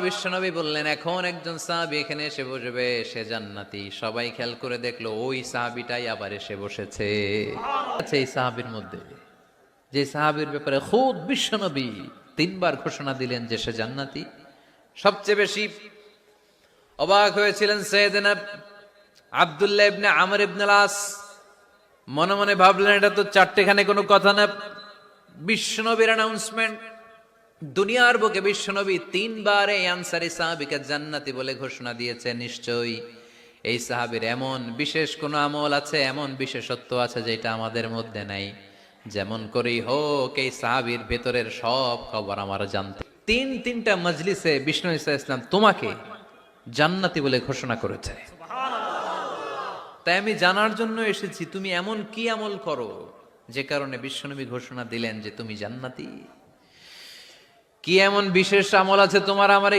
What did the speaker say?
বিশ্বনবী বললেন, এখন একজন সাহাবী এখানে এসে বসবে, সে জান্নাতি। সবাই খেয়াল করে দেখলো ওই সাহাবীটাই আবার এসে বসেছে। আচ্ছা, এই সাহাবীর মধ্যে যে সাহাবীর ব্যাপারে খুদ বিশ্বনবী তিনবার ঘোষণা দিলেন যে সে জান্নাতি, সবচেয়ে বেশি অবাক হয়েছিলেন সাইয়েদনা আব্দুল্লাহ ইবনে আমর ইবনে আস। মনে মনে ভাবলেন, এটা তো চারটেখানে কোনো কথা না, বিশ্বনবীর অ্যানাউন্সমেন্ট। দুনিয়ার বুকে বিশ্বনবী তিনবার এই আনসারী সাহাবীকে জান্নাতি বলে ঘোষণা দিয়েছে, নিশ্চয়ই এই সাহাবীর এমন বিশেষ কোনো আমল আছে, এমন বিশেষত্ব আছে যেটা আমাদের মধ্যে নাই। যেমন করেই হোক এই সাহাবীর ভেতরের সব খবর আমার জানতে। তিনটা মজলিসে বিষ্ণু ঈসা ইসলাম তোমাকে জান্নাতি বলে ঘোষণা করেছে, তাই আমি জানার জন্য এসেছি তুমি এমন কি আমল করো যে কারণে বিশ্বনবী ঘোষণা দিলেন যে তুমি জান্নাতি। কি এমন বিশেষ আমল আছে তোমার আমার?